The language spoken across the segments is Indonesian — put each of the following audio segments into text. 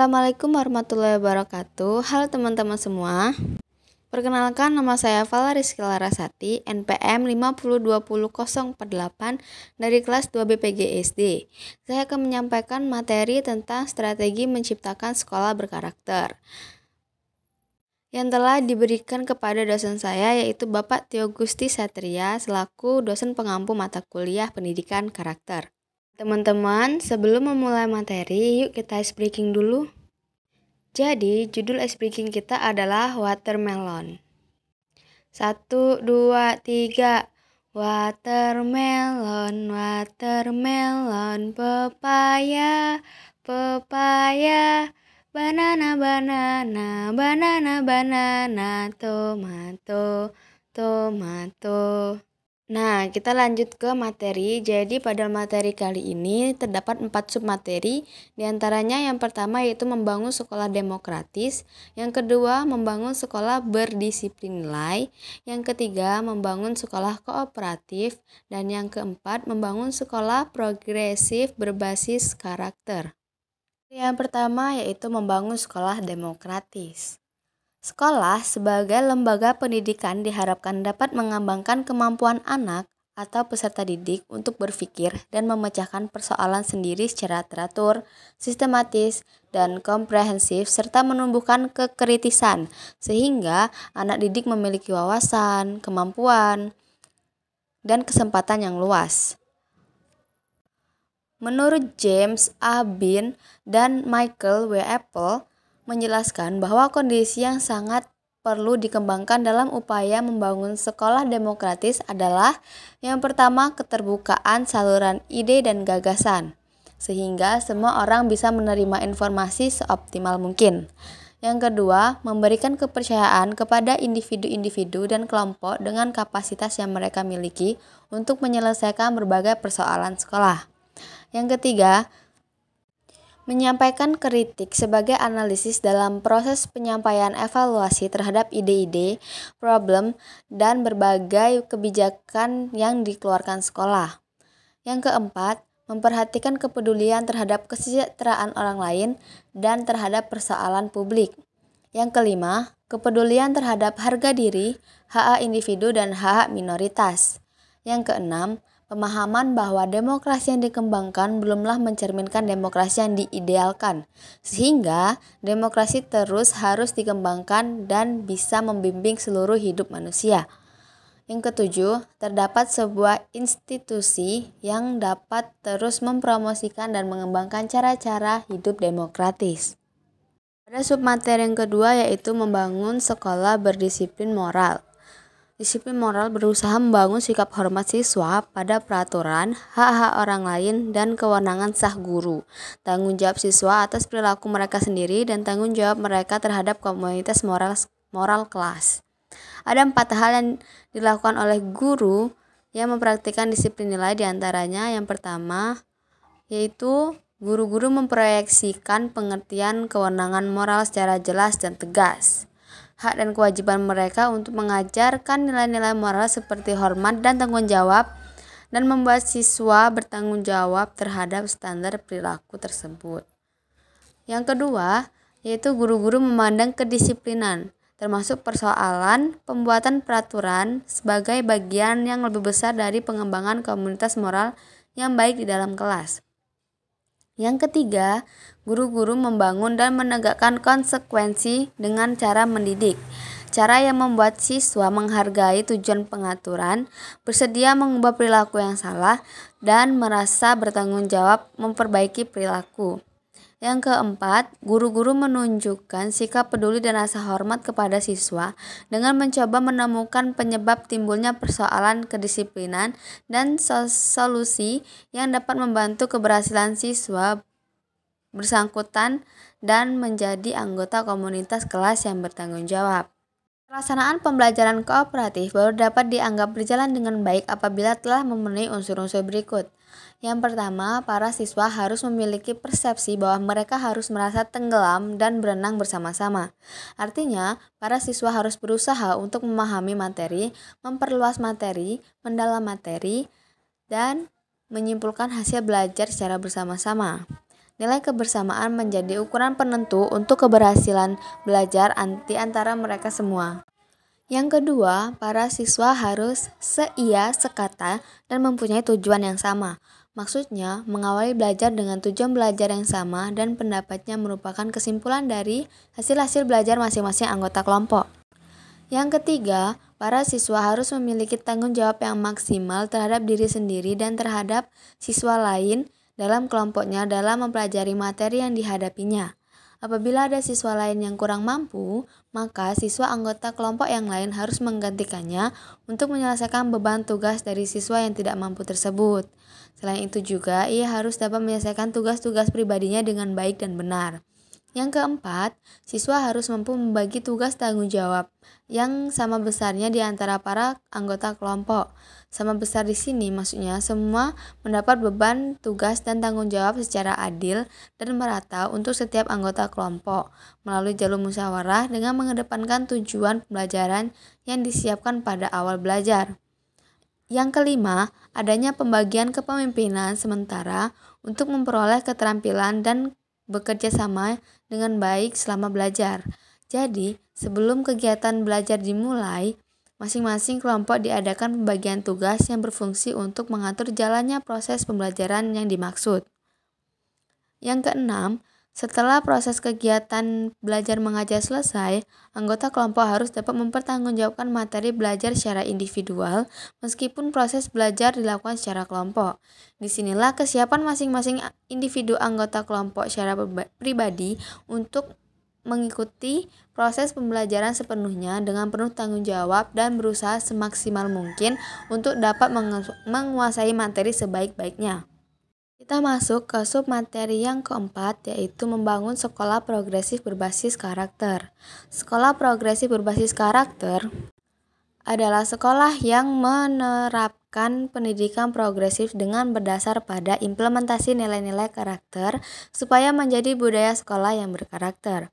Assalamualaikum warahmatullahi wabarakatuh. Halo teman-teman semua. Perkenalkan, nama saya Fala Rizky Larasati, NPM 5020048 dari kelas 2 BPG SD. Saya akan menyampaikan materi tentang strategi menciptakan sekolah berkarakter yang telah diberikan kepada dosen saya, yaitu Bapak Tio Gusti Satria selaku dosen pengampu mata kuliah pendidikan karakter. Teman-teman, sebelum memulai materi, yuk kita ice breaking dulu. Jadi, judul ice breaking kita adalah watermelon. 1, 2, 3. Watermelon, watermelon, pepaya, pepaya, banana, banana, banana, banana, tomato, tomato. Nah, kita lanjut ke materi. Jadi pada materi kali ini terdapat 4 submateri. Di antaranya yang pertama yaitu membangun sekolah demokratis, yang kedua membangun sekolah berdisiplin nilai, yang ketiga membangun sekolah kooperatif, dan yang keempat membangun sekolah progresif berbasis karakter. Yang pertama yaitu membangun sekolah demokratis. Sekolah sebagai lembaga pendidikan diharapkan dapat mengembangkan kemampuan anak atau peserta didik untuk berpikir dan memecahkan persoalan sendiri secara teratur, sistematis, dan komprehensif, serta menumbuhkan kekritisan, sehingga anak didik memiliki wawasan, kemampuan, dan kesempatan yang luas. Menurut James A. Bean dan Michael W. Apple, menjelaskan bahwa kondisi yang sangat perlu dikembangkan dalam upaya membangun sekolah demokratis adalah yang pertama keterbukaan saluran ide dan gagasan, sehingga semua orang bisa menerima informasi seoptimal mungkin. Yang kedua, memberikan kepercayaan kepada individu-individu dan kelompok dengan kapasitas yang mereka miliki untuk menyelesaikan berbagai persoalan sekolah. Yang ketiga, menyampaikan kritik sebagai analisis dalam proses penyampaian evaluasi terhadap ide-ide, problem, dan berbagai kebijakan yang dikeluarkan sekolah. Yang keempat, memperhatikan kepedulian terhadap kesejahteraan orang lain dan terhadap persoalan publik. Yang kelima, kepedulian terhadap harga diri, hak individu, dan hak minoritas. Yang keenam, pemahaman bahwa demokrasi yang dikembangkan belumlah mencerminkan demokrasi yang diidealkan, sehingga demokrasi terus harus dikembangkan dan bisa membimbing seluruh hidup manusia. Yang ketujuh, terdapat sebuah institusi yang dapat terus mempromosikan dan mengembangkan cara-cara hidup demokratis. Pada submateri yang kedua yaitu membangun sekolah berdisiplin moral. Disiplin moral berusaha membangun sikap hormat siswa pada peraturan, hak-hak orang lain, dan kewenangan sah guru, tanggung jawab siswa atas perilaku mereka sendiri, dan tanggung jawab mereka terhadap komunitas moral kelas. Ada 4 hal yang dilakukan oleh guru yang mempraktikkan disiplin nilai, diantaranya yang pertama yaitu guru-guru memproyeksikan pengertian kewenangan moral secara jelas dan tegas. Hak dan kewajiban mereka untuk mengajarkan nilai-nilai moral seperti hormat dan tanggung jawab, dan membuat siswa bertanggung jawab terhadap standar perilaku tersebut. Yang kedua, yaitu guru-guru memandang kedisiplinan, termasuk persoalan pembuatan peraturan sebagai bagian yang lebih besar dari pengembangan komunitas moral yang baik di dalam kelas. Yang ketiga, guru-guru membangun dan menegakkan konsekuensi dengan cara mendidik. Cara yang membuat siswa menghargai tujuan pengaturan, bersedia mengubah perilaku yang salah, dan merasa bertanggung jawab memperbaiki perilaku. Yang keempat, guru-guru menunjukkan sikap peduli dan rasa hormat kepada siswa dengan mencoba menemukan penyebab timbulnya persoalan kedisiplinan dan solusi yang dapat membantu keberhasilan siswa bersangkutan dan menjadi anggota komunitas kelas yang bertanggung jawab. Pelaksanaan pembelajaran kooperatif baru dapat dianggap berjalan dengan baik apabila telah memenuhi unsur-unsur berikut. Yang pertama, para siswa harus memiliki persepsi bahwa mereka harus merasa tenggelam dan berenang bersama-sama. Artinya, para siswa harus berusaha untuk memahami materi, memperluas materi, mendalam materi, dan menyimpulkan hasil belajar secara bersama-sama. Nilai kebersamaan menjadi ukuran penentu untuk keberhasilan belajar di antara mereka semua. Yang kedua, para siswa harus seia, sekata, dan mempunyai tujuan yang sama. Maksudnya, mengawali belajar dengan tujuan belajar yang sama dan pendapatnya merupakan kesimpulan dari hasil-hasil belajar masing-masing anggota kelompok. Yang ketiga, para siswa harus memiliki tanggung jawab yang maksimal terhadap diri sendiri dan terhadap siswa lain dalam kelompoknya dalam mempelajari materi yang dihadapinya. Apabila ada siswa lain yang kurang mampu, maka siswa anggota kelompok yang lain harus menggantikannya untuk menyelesaikan beban tugas dari siswa yang tidak mampu tersebut. Selain itu juga, ia harus dapat menyelesaikan tugas-tugas pribadinya dengan baik dan benar. Yang keempat, siswa harus mampu membagi tugas tanggung jawab yang sama besarnya di antara para anggota kelompok. Sama besar di sini maksudnya semua mendapat beban tugas dan tanggung jawab secara adil dan merata untuk setiap anggota kelompok melalui jalur musyawarah dengan mengedepankan tujuan pembelajaran yang disiapkan pada awal belajar. Yang kelima, adanya pembagian kepemimpinan sementara untuk memperoleh keterampilan dan bekerja sama dengan baik selama belajar. Jadi, sebelum kegiatan belajar dimulai, masing-masing kelompok diadakan pembagian tugas yang berfungsi untuk mengatur jalannya proses pembelajaran yang dimaksud. Yang keenam, setelah proses kegiatan belajar mengajar selesai, anggota kelompok harus dapat mempertanggungjawabkan materi belajar secara individual meskipun proses belajar dilakukan secara kelompok. Disinilah kesiapan masing-masing individu anggota kelompok secara pribadi untuk mengikuti proses pembelajaran sepenuhnya dengan penuh tanggung jawab dan berusaha semaksimal mungkin untuk dapat menguasai materi sebaik-baiknya. Kita masuk ke submateri yang keempat, yaitu membangun sekolah progresif berbasis karakter. Sekolah progresif berbasis karakter adalah sekolah yang menerapkan pendidikan progresif dengan berdasar pada implementasi nilai-nilai karakter supaya menjadi budaya sekolah yang berkarakter.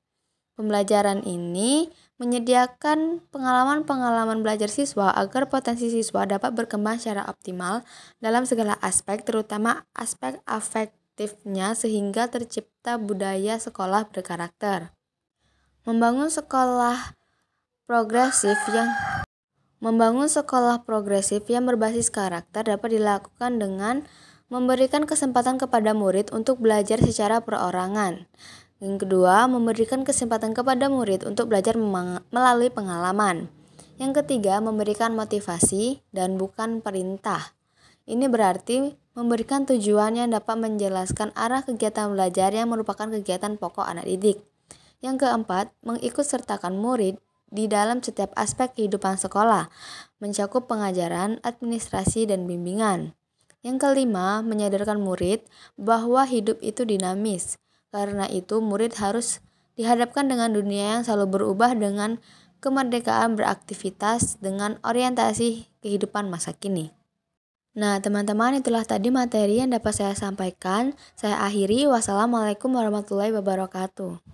Pembelajaran ini menyediakan pengalaman-pengalaman belajar siswa agar potensi siswa dapat berkembang secara optimal dalam segala aspek, terutama aspek afektifnya sehingga tercipta budaya sekolah berkarakter. Membangun sekolah progresif yang berbasis karakter dapat dilakukan dengan memberikan kesempatan kepada murid untuk belajar secara perorangan. Yang kedua, memberikan kesempatan kepada murid untuk belajar melalui pengalaman. Yang ketiga, memberikan motivasi dan bukan perintah. Ini berarti memberikan tujuan yang dapat menjelaskan arah kegiatan belajar yang merupakan kegiatan pokok anak didik. Yang keempat, mengikutsertakan murid di dalam setiap aspek kehidupan sekolah, mencakup pengajaran, administrasi, dan bimbingan. Yang kelima, menyadarkan murid bahwa hidup itu dinamis. Karena itu, murid harus dihadapkan dengan dunia yang selalu berubah dengan kemerdekaan beraktivitas dengan orientasi kehidupan masa kini. Nah, teman-teman, itulah tadi materi yang dapat saya sampaikan. Saya akhiri. Wassalamualaikum warahmatullahi wabarakatuh.